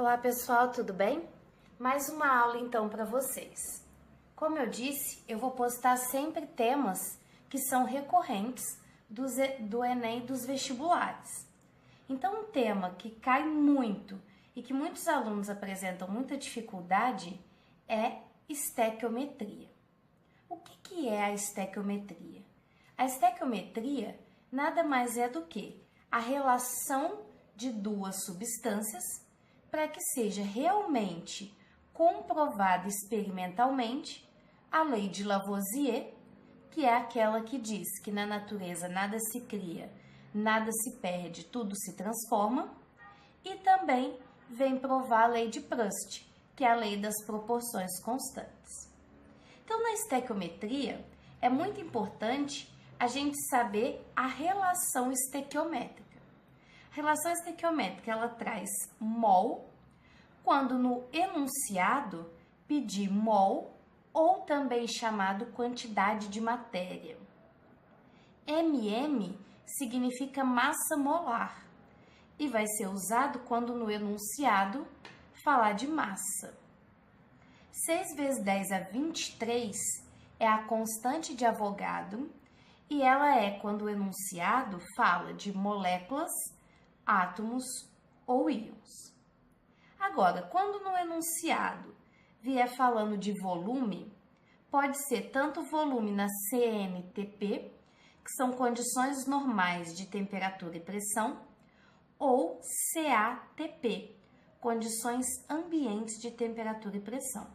Olá pessoal, tudo bem? Mais uma aula então para vocês. Como eu disse, eu vou postar sempre temas que são recorrentes do Enem e dos vestibulares. Então um tema que cai muito e que muitos alunos apresentam muita dificuldade é estequiometria. O que é a estequiometria? A estequiometria nada mais é do que a relação de duas substâncias para que seja realmente comprovada experimentalmente a lei de Lavoisier, que é aquela que diz que na natureza nada se cria, nada se perde, tudo se transforma, e também vem provar a lei de Proust, que é a lei das proporções constantes. Então, na estequiometria, é muito importante a gente saber a relação estequiométrica. A relação estequiométrica, ela traz mol, quando no enunciado pedir mol, ou também chamado quantidade de matéria. MM significa massa molar e vai ser usado quando no enunciado falar de massa. 6 vezes 10 a 23 é a constante de Avogadro e ela é quando o enunciado fala de moléculas, átomos ou íons. Agora, quando no enunciado vier falando de volume, pode ser tanto volume na CNTP, que são condições normais de temperatura e pressão, ou CATP, condições ambientes de temperatura e pressão.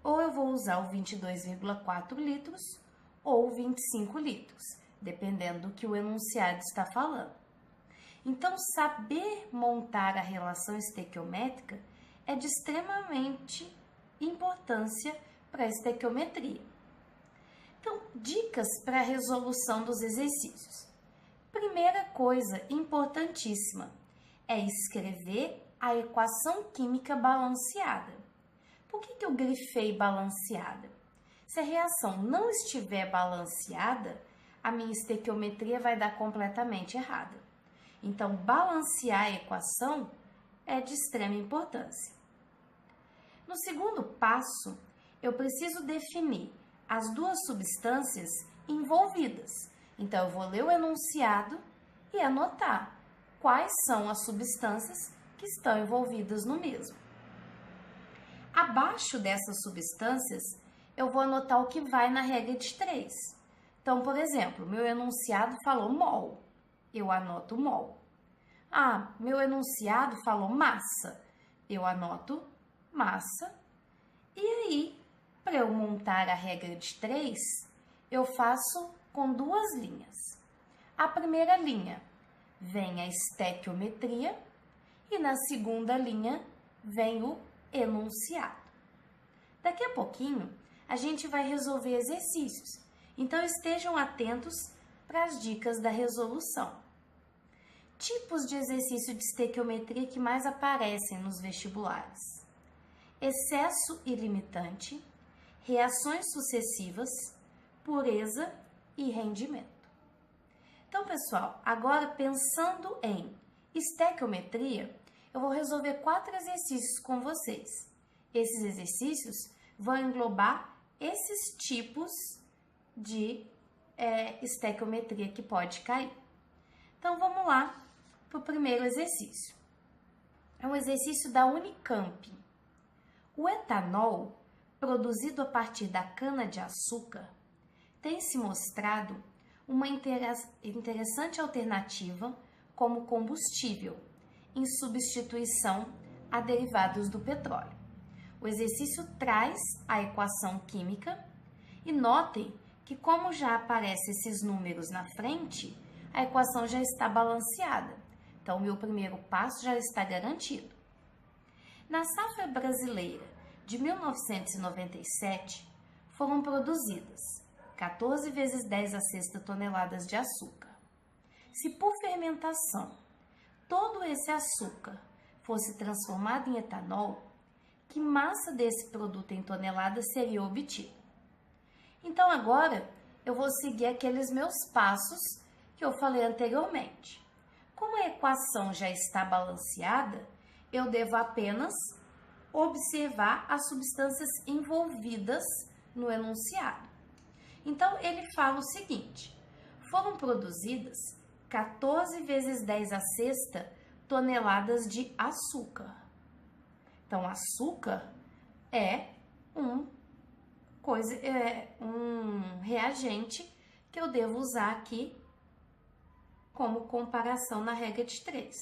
Ou eu vou usar o 22,4 litros ou 25 litros, dependendo do que o enunciado está falando. Então, saber montar a relação estequiométrica é de extremamente importância para a estequiometria. Então, dicas para a resolução dos exercícios. Primeira coisa importantíssima é escrever a equação química balanceada. Por que eu grifei balanceada? Se a reação não estiver balanceada, a minha estequiometria vai dar completamente errada. Então, balancear a equação é de extrema importância. No segundo passo, eu preciso definir as duas substâncias envolvidas. Então, eu vou ler o enunciado e anotar quais são as substâncias que estão envolvidas no mesmo. Abaixo dessas substâncias, eu vou anotar o que vai na regra de 3. Então, por exemplo, meu enunciado falou mol. Eu anoto mol. Meu enunciado falou massa. Eu anoto massa. E aí, para eu montar a regra de 3, eu faço com duas linhas. A primeira linha vem a estequiometria e na segunda linha vem o enunciado. Daqui a pouquinho, a gente vai resolver exercícios. Então, estejam atentos para as dicas da resolução. Tipos de exercício de estequiometria que mais aparecem nos vestibulares: excesso ilimitante, reações sucessivas, pureza e rendimento. Então, pessoal, agora pensando em estequiometria, eu vou resolver 4 exercícios com vocês. Esses exercícios vão englobar esses tipos de estequiometria que pode cair. Então, vamos lá para o primeiro exercício. É um exercício da Unicamp. O etanol, produzido a partir da cana-de-açúcar, tem se mostrado uma interessante alternativa como combustível, em substituição a derivados do petróleo. O exercício traz a equação química e notem que, como já aparecem esses números na frente, a equação já está balanceada. Então, o meu primeiro passo já está garantido. Na safra brasileira de 1997, foram produzidas 14 vezes 10 a sexta toneladas de açúcar. Se por fermentação todo esse açúcar fosse transformado em etanol, que massa desse produto em toneladas seria obtida? Então, agora eu vou seguir aqueles meus passos que eu falei anteriormente. Como a equação já está balanceada, eu devo apenas observar as substâncias envolvidas no enunciado. Então, ele fala o seguinte: foram produzidas 14 vezes 10 à sexta toneladas de açúcar. Então, açúcar é um reagente que eu devo usar aqui como comparação na regra de 3.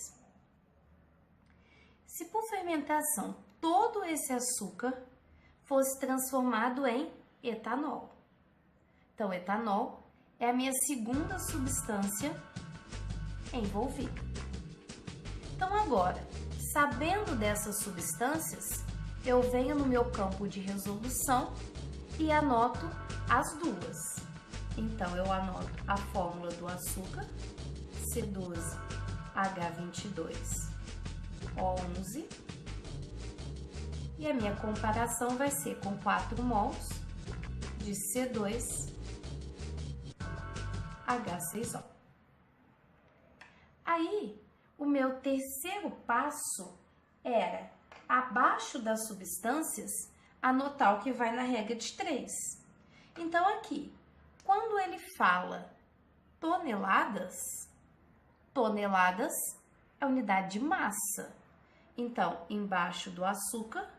Se por fermentação todo esse açúcar fosse transformado em etanol. Então, etanol é a minha segunda substância envolvida. Então, agora, sabendo dessas substâncias, eu venho no meu campo de resolução e anoto as duas. Então, eu anoto a fórmula do açúcar, C12H22O11, e a minha comparação vai ser com 4 mols de C2H6O. Aí, o meu terceiro passo era, abaixo das substâncias, anotar o que vai na regra de 3. Então, aqui, quando ele fala toneladas, toneladas é unidade de massa. Então, embaixo do açúcar,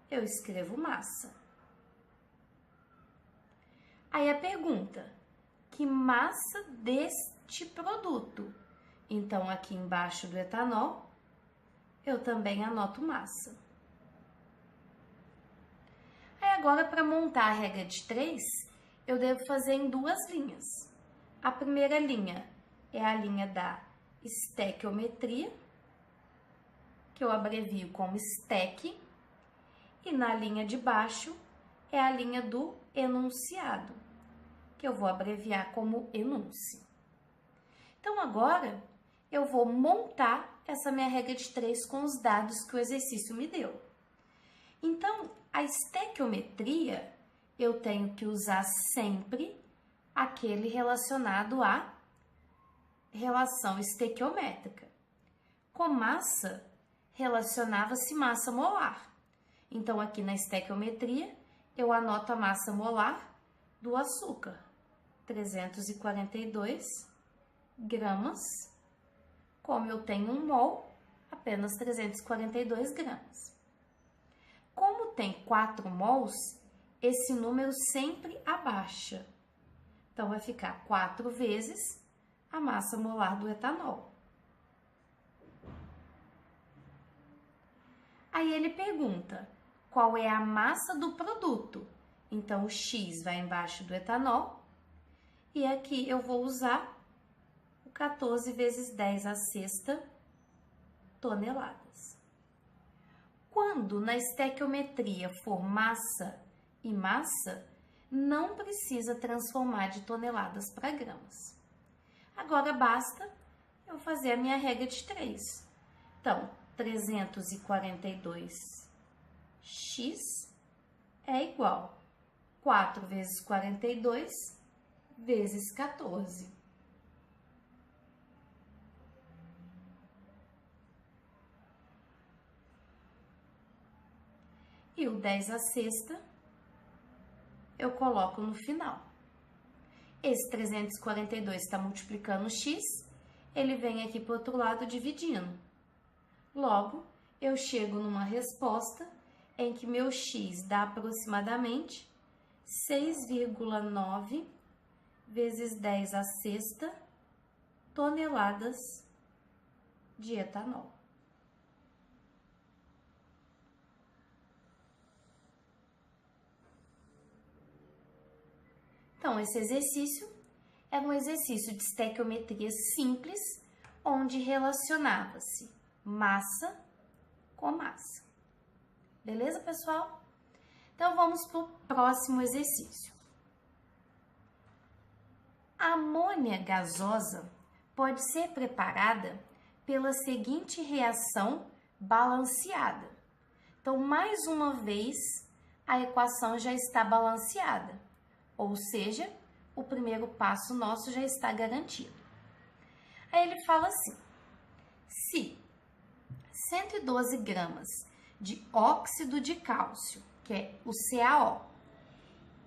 eu escrevo massa. Aí a pergunta, que massa deste produto? Então, aqui embaixo do etanol, eu também anoto massa. Aí agora, para montar a regra de 3, eu devo fazer em 2 linhas. A primeira linha é a linha da estequiometria, que eu abrevio como STEQ, e na linha de baixo é a linha do enunciado, que eu vou abreviar como enúncio. Então, agora, eu vou montar essa minha regra de 3 com os dados que o exercício me deu. Então, a estequiometria, eu tenho que usar sempre aquele relacionado à relação estequiométrica. Com massa, relacionava-se massa molar. Então, aqui na estequiometria, eu anoto a massa molar do açúcar, 342 gramas. Como eu tenho 1 mol, apenas 342 gramas. Como tem 4 mols, esse número sempre abaixa. Então, vai ficar 4 vezes a massa molar do etanol. Aí ele pergunta, qual é a massa do produto? Então, o X vai embaixo do etanol. E aqui eu vou usar o 14 vezes 10 à sexta toneladas. Quando na estequiometria for massa e massa, não precisa transformar de toneladas para gramas. Agora basta eu fazer a minha regra de 3. Então, 342x é igual 4 vezes 42 vezes 14. E o 10 à sexta eu coloco no final. Esse 342 está multiplicando o x, ele vem aqui para o outro lado dividindo. Logo, eu chego numa resposta em que meu x dá aproximadamente 6,9 vezes 10 à sexta toneladas de etanol. Então, esse exercício era um exercício de estequiometria simples, onde relacionava-se massa com massa. Beleza, pessoal? Então, vamos para o próximo exercício. A amônia gasosa pode ser preparada pela seguinte reação balanceada. Então, mais uma vez, a equação já está balanceada, ou seja, o primeiro passo nosso já está garantido. Aí ele fala assim, se 112 gramas de óxido de cálcio, que é o CaO,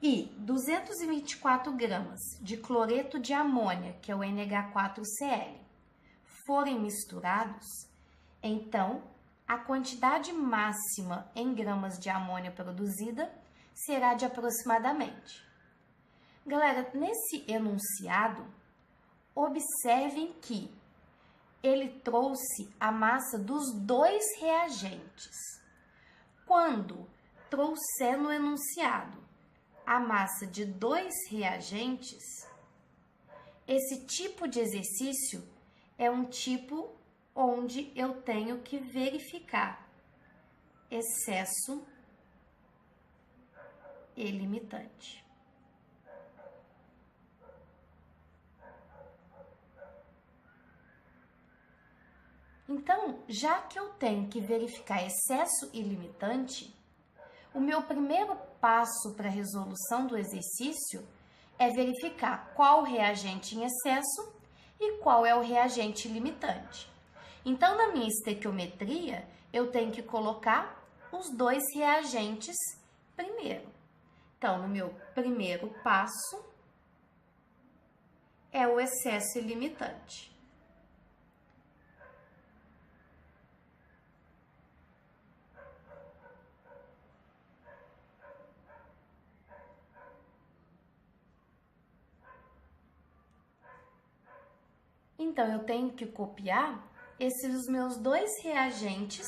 e 224 gramas de cloreto de amônia, que é o NH4Cl, forem misturados, então a quantidade máxima em gramas de amônia produzida será de aproximadamente. Galera, nesse enunciado, observem que ele trouxe a massa dos dois reagentes. Quando trouxer no enunciado a massa de dois reagentes, esse tipo de exercício é um tipo onde eu tenho que verificar excesso e limitante. Então, já que eu tenho que verificar excesso e limitante, o meu primeiro passo para a resolução do exercício é verificar qual o reagente em excesso e qual é o reagente limitante. Então, na minha estequiometria, eu tenho que colocar os dois reagentes primeiro. Então, no meu primeiro passo, é o excesso e limitante. Então, eu tenho que copiar esses meus dois reagentes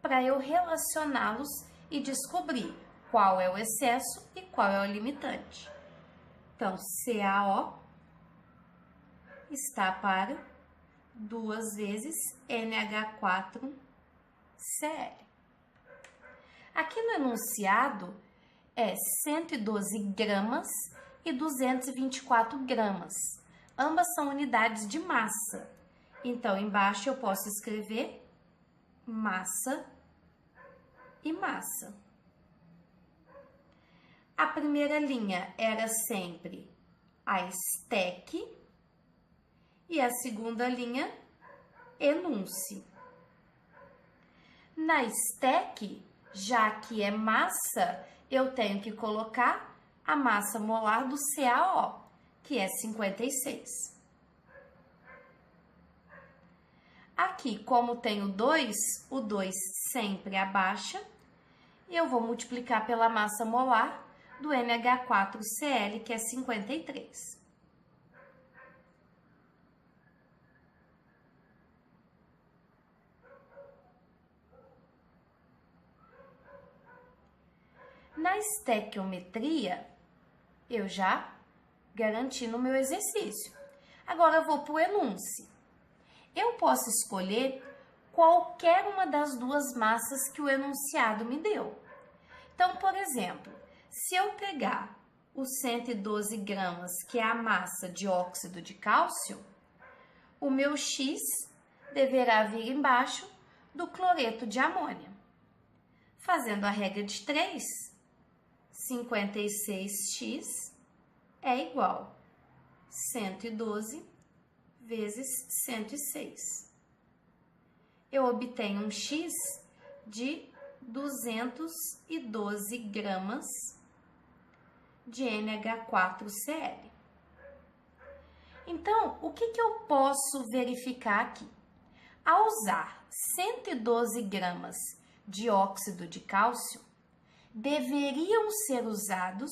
para eu relacioná-los e descobrir qual é o excesso e qual é o limitante. Então, CaO está para 2 vezes NH4Cl. Aqui no enunciado é 112 gramas e 224 gramas. Ambas são unidades de massa. Então, embaixo eu posso escrever massa e massa. A primeira linha era sempre a STEC e a segunda linha, enuncie. Na STEC, já que é massa, eu tenho que colocar a massa molar do CaO, que é 56. Aqui, como tenho 2, o 2 sempre abaixa, e eu vou multiplicar pela massa molar do NH4Cl, que é 53. Na estequiometria, eu já garanti no meu exercício. Agora eu vou para o enuncie. Eu posso escolher qualquer uma das duas massas que o enunciado me deu. Então, por exemplo, se eu pegar os 112 gramas, que é a massa de óxido de cálcio, o meu X deverá vir embaixo do cloreto de amônia. Fazendo a regra de 3, 56x é igual a 112 vezes 106. Eu obtenho um X de 212 gramas de NH4Cl. Então, o que eu posso verificar aqui? Ao usar 112 gramas de óxido de cálcio, deveriam ser usados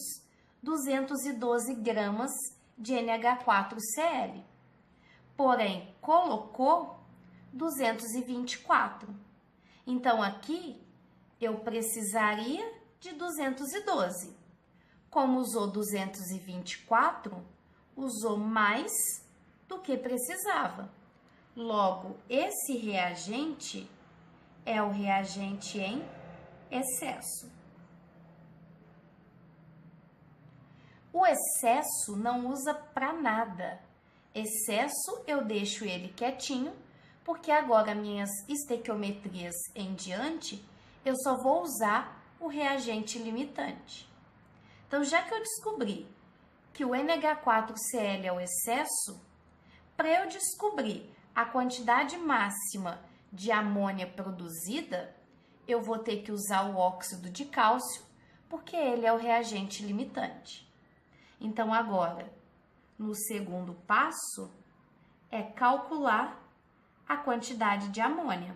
212 gramas de NH4Cl. Porém, colocou 224. Então, aqui, eu precisaria de 212. Como usou 224, usou mais do que precisava. Logo, esse reagente é o reagente em excesso. O excesso não usa para nada. Excesso eu deixo ele quietinho, porque agora minhas estequiometrias em diante, eu só vou usar o reagente limitante. Então, já que eu descobri que o NH4Cl é o excesso, para eu descobrir a quantidade máxima de amônia produzida, eu vou ter que usar o óxido de cálcio, porque ele é o reagente limitante. Então, agora, no segundo passo, é calcular a quantidade de amônia,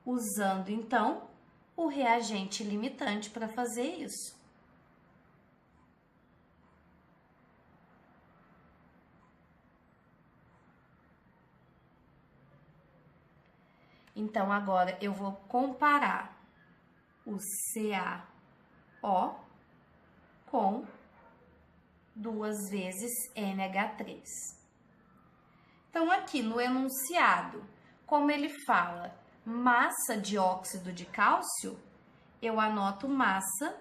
usando, então, o reagente limitante para fazer isso. Então, agora eu vou comparar o CaO com 2 vezes NH3. Então, aqui no enunciado, como ele fala massa de óxido de cálcio, eu anoto massa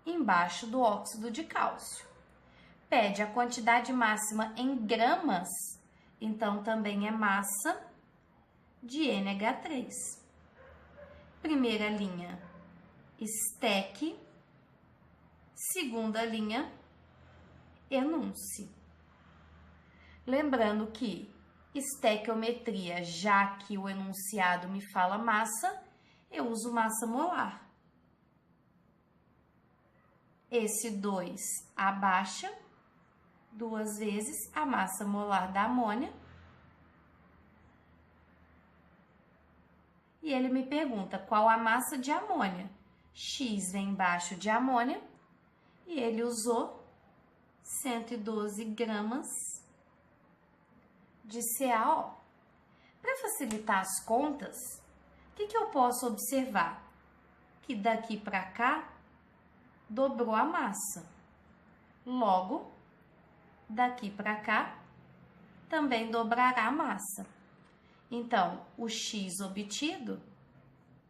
embaixo do óxido de cálcio. Pede a quantidade máxima em gramas, então também é massa de NH3. Primeira linha, STEC. Segunda linha, enuncie. Lembrando que estequiometria, já que o enunciado me fala massa, eu uso massa molar. Esse 2 abaixa 2 vezes a massa molar da amônia. E ele me pergunta qual a massa de amônia. X vem embaixo de amônia e ele usou 112 gramas de CaO. Para facilitar as contas, o que eu posso observar? Que daqui para cá dobrou a massa. Logo, daqui para cá também dobrará a massa. Então, o X obtido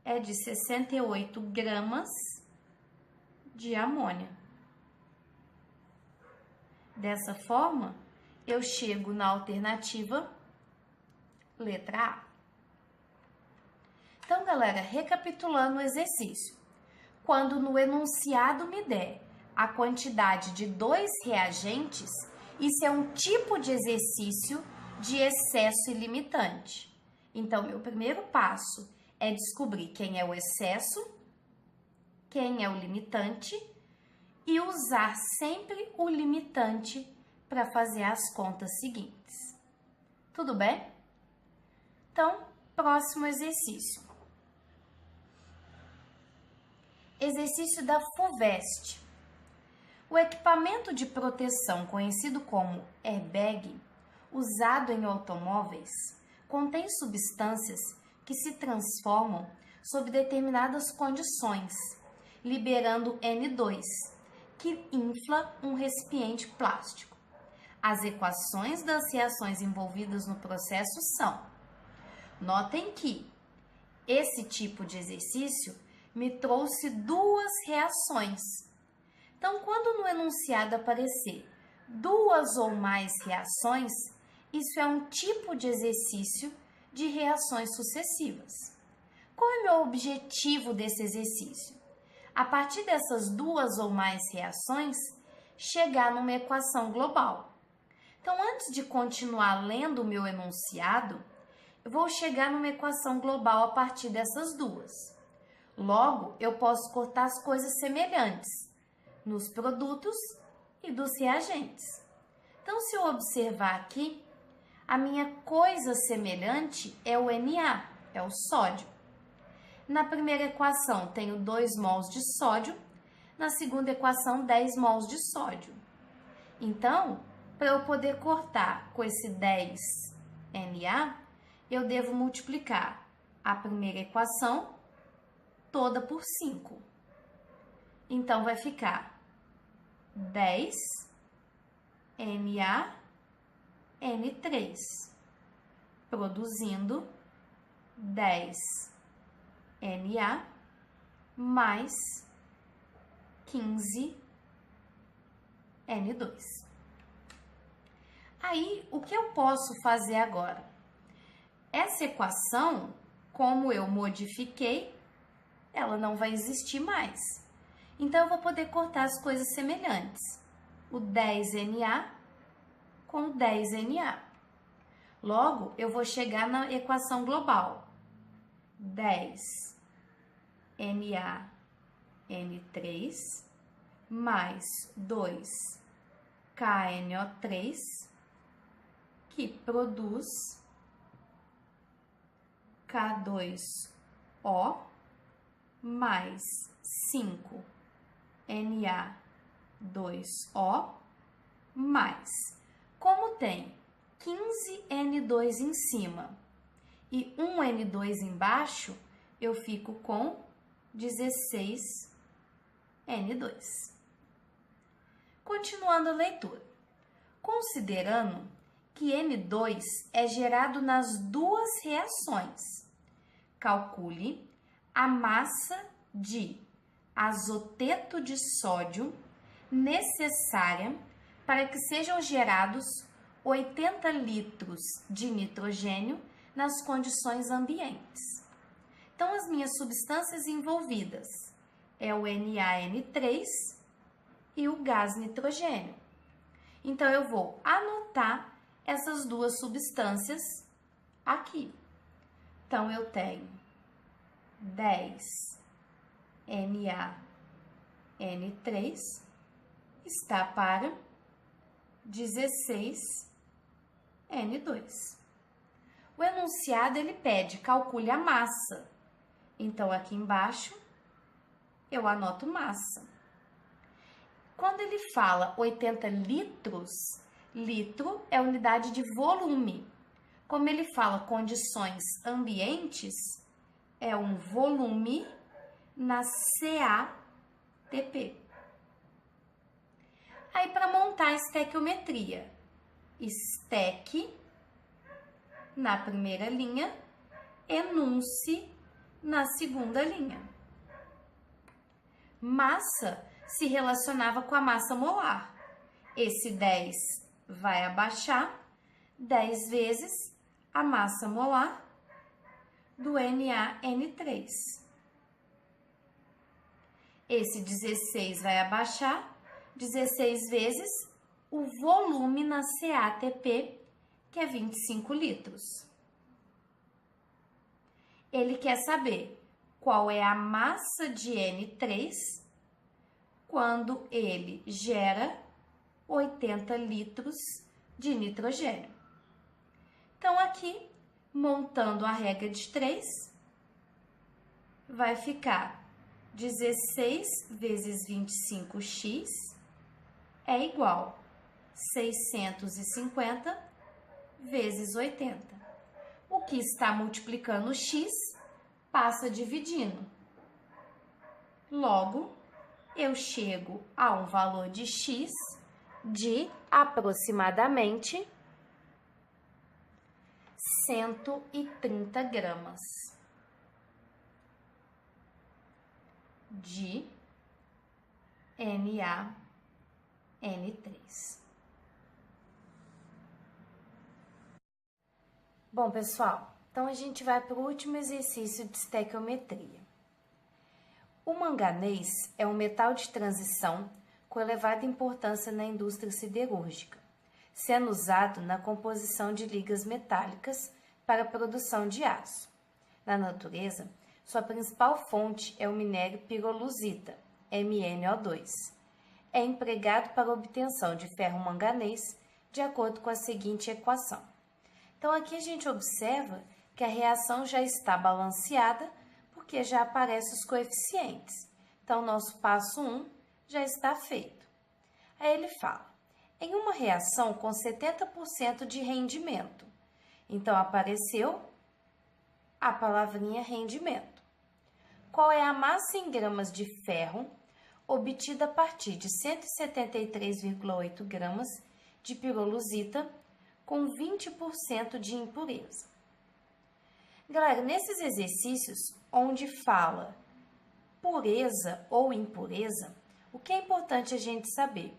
é de 68 gramas de amônia. Dessa forma, eu chego na alternativa letra A. Então, galera, recapitulando o exercício. Quando no enunciado me der a quantidade de 2 reagentes, isso é um tipo de exercício de excesso ilimitante. Então, meu primeiro passo é descobrir quem é o excesso, quem é o limitante e usar sempre o limitante para fazer as contas seguintes. Tudo bem? Então, próximo exercício. Exercício da FUVEST. O equipamento de proteção conhecido como airbag, usado em automóveis, contém substâncias que se transformam sob determinadas condições, liberando N2, que infla um recipiente plástico. As equações das reações envolvidas no processo são: notem que esse tipo de exercício me trouxe 2 reações. Então, quando no enunciado aparecer 2 ou mais reações, isso é um tipo de exercício de reações sucessivas. Qual é o meu objetivo desse exercício? A partir dessas 2 ou mais reações, chegar numa equação global. Então, antes de continuar lendo o meu enunciado, eu vou chegar numa equação global a partir dessas 2. Logo, eu posso cortar as coisas semelhantes nos produtos e dos reagentes. Então, se eu observar aqui, a minha coisa semelhante é o Na, é o sódio. Na primeira equação, tenho 2 mols de sódio, na segunda equação, 10 mols de sódio. Então, para eu poder cortar com esse 10 Na, eu devo multiplicar a primeira equação toda por 5. Então, vai ficar 10 NaN3, produzindo 10 Na mais 15 N2. Aí, o que eu posso fazer agora? Essa equação, como eu modifiquei, ela não vai existir mais. Então, eu vou poder cortar as coisas semelhantes. O 10Na com o 10Na. Logo, eu vou chegar na equação global. 10 NaN3 mais 2 KNO3, que produz K2O mais 5 Na2O mais, como tem 15 N2 em cima e 1 N2 embaixo, eu fico com 16 N2. Continuando a leitura. Considerando que N2 é gerado nas duas reações, calcule a massa de azoteto de sódio necessária para que sejam gerados 80 litros de nitrogênio nas condições ambientes. Então, as minhas substâncias envolvidas é o NaN3 e o gás nitrogênio. Então, eu vou anotar essas duas substâncias aqui. Então, eu tenho 10 NaN3 está para 16 N2. O enunciado, ele pede, calcule a massa. Então, aqui embaixo, eu anoto massa. Quando ele fala 80 litros, litro é unidade de volume. Como ele fala condições ambientes, é um volume na CaTP. Aí, para montar a estequiometria, esteque na primeira linha, enuncie na segunda linha. Massa se relacionava com a massa molar. Esse 10 vai abaixar 10 vezes a massa molar do NaN3. Esse 16 vai abaixar 16 vezes o volume na CaTP, que é 25 litros. Ele quer saber qual é a massa de N3 quando ele gera 80 litros de nitrogênio. Então, aqui, montando a regra de 3, vai ficar 16 vezes 25x é igual a 650 vezes 80. O que está multiplicando x passa dividindo. Logo, eu chego a um valor de x de aproximadamente 130 gramas de NaN3. Bom, pessoal, então a gente vai para o último exercício de estequiometria. O manganês é um metal de transição com elevada importância na indústria siderúrgica, sendo usado na composição de ligas metálicas para a produção de aço. Na natureza, sua principal fonte é o minério pirolusita, MnO2. É empregado para a obtenção de ferro-manganês de acordo com a seguinte equação. Então, aqui a gente observa que a reação já está balanceada porque já aparecem os coeficientes. Então, nosso passo 1 já está feito. Aí ele fala, em uma reação com 70% de rendimento. Então, apareceu a palavrinha rendimento. Qual é a massa em gramas de ferro obtida a partir de 173,8 gramas de pirolusita com 20% de impureza? Galera, nesses exercícios onde fala pureza ou impureza, o que é importante a gente saber?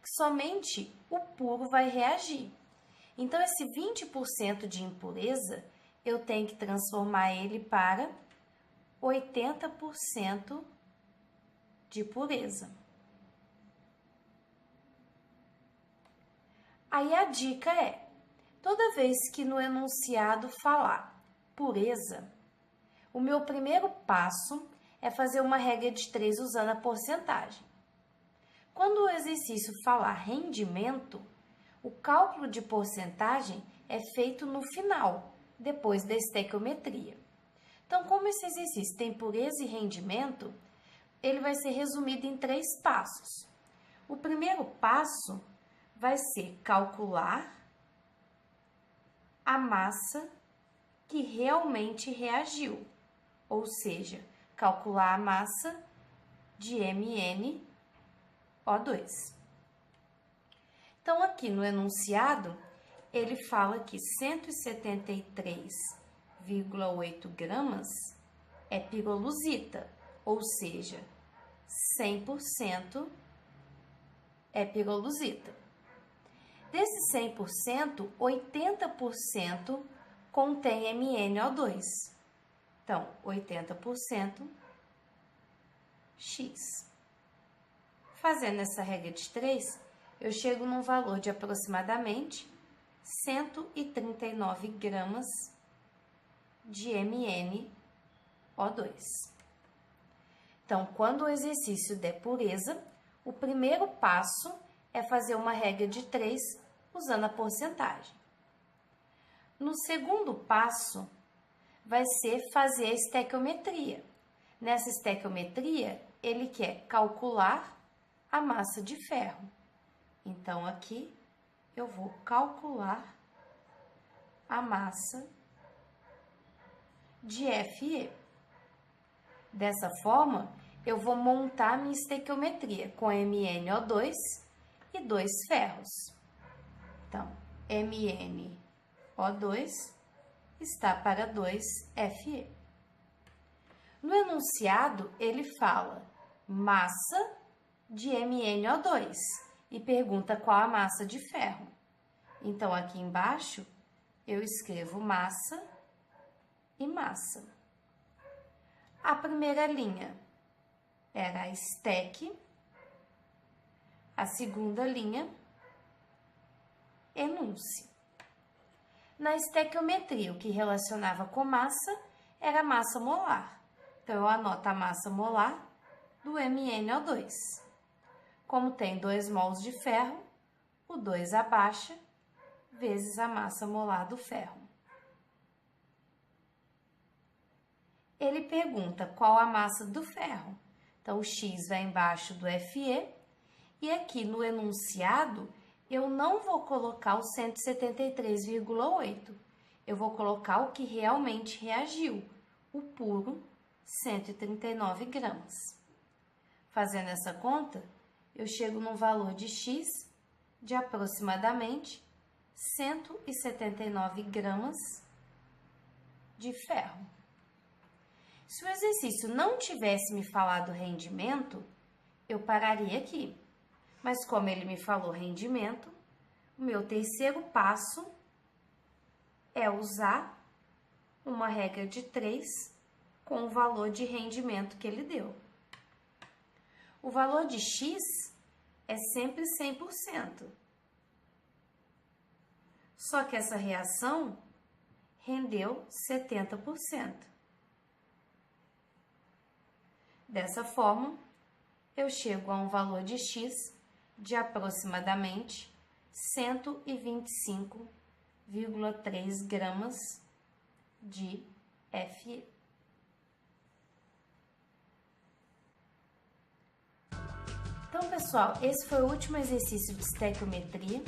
Que somente o puro vai reagir. Então, esse 20% de impureza, eu tenho que transformar ele para 80% de pureza. Aí a dica é, toda vez que no enunciado falar pureza, O meu primeiro passo é fazer uma regra de 3 usando a porcentagem. Quando o exercício falar rendimento, o cálculo de porcentagem é feito no final, depois da estequiometria. Então, como esse exercício tem pureza e rendimento, ele vai ser resumido em 3 passos. O primeiro passo vai ser calcular a massa que realmente reagiu, ou seja, calcular a massa de MnO2. Então, aqui no enunciado, ele fala que 173,8 gramas é pirolusita, ou seja, 100% é pirolusita. Desse 100%, 80% contém MnO2. Então, 80% X. Fazendo essa regra de 3, eu chego num valor de aproximadamente 139 gramas de MnO2. Então, quando o exercício der pureza, o primeiro passo é fazer uma regra de 3 usando a porcentagem. No segundo passo, vai ser fazer a estequiometria. Nessa estequiometria, ele quer calcular a massa de ferro. Então, aqui, eu vou calcular a massa de Fe. Dessa forma, eu vou montar minha estequiometria com MnO2 e 2 ferros. Então, MnO2 está para 2 Fe. No enunciado, ele fala massa de MnO2 e pergunta qual a massa de ferro. Então, aqui embaixo, eu escrevo massa e massa. A primeira linha era a estec, a segunda linha, enuncie. Na estequiometria, o que relacionava com massa era a massa molar. Então, eu anoto a massa molar do MnO2. Como tem 2 mols de ferro, o 2 abaixa, vezes a massa molar do ferro. Ele pergunta qual a massa do ferro. Então, o X vai embaixo do Fe, e aqui no enunciado, eu não vou colocar o 173,8. Eu vou colocar o que realmente reagiu, o puro 139 gramas. Fazendo essa conta, eu chego num valor de X de aproximadamente 179 gramas de ferro. Se o exercício não tivesse me falado rendimento, eu pararia aqui. Mas como ele me falou rendimento, o meu terceiro passo é usar uma regra de 3 com o valor de rendimento que ele deu. O valor de X é sempre 100%. Só que essa reação rendeu 70%. Dessa forma, eu chego a um valor de X de aproximadamente 125,3 gramas de Fe. Então, pessoal, esse foi o último exercício de estequiometria.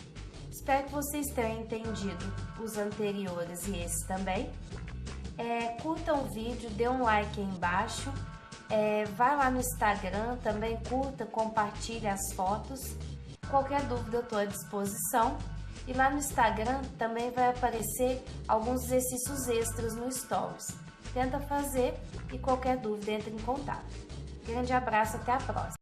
Espero que vocês tenham entendido os anteriores e esse também. Curtam o vídeo, dê um like aí embaixo. Vai lá no Instagram, também curta, compartilhe as fotos. Qualquer dúvida eu estou à disposição. E lá no Instagram também vai aparecer alguns exercícios extras no Stories. Tenta fazer e qualquer dúvida entre em contato. Grande abraço, até a próxima!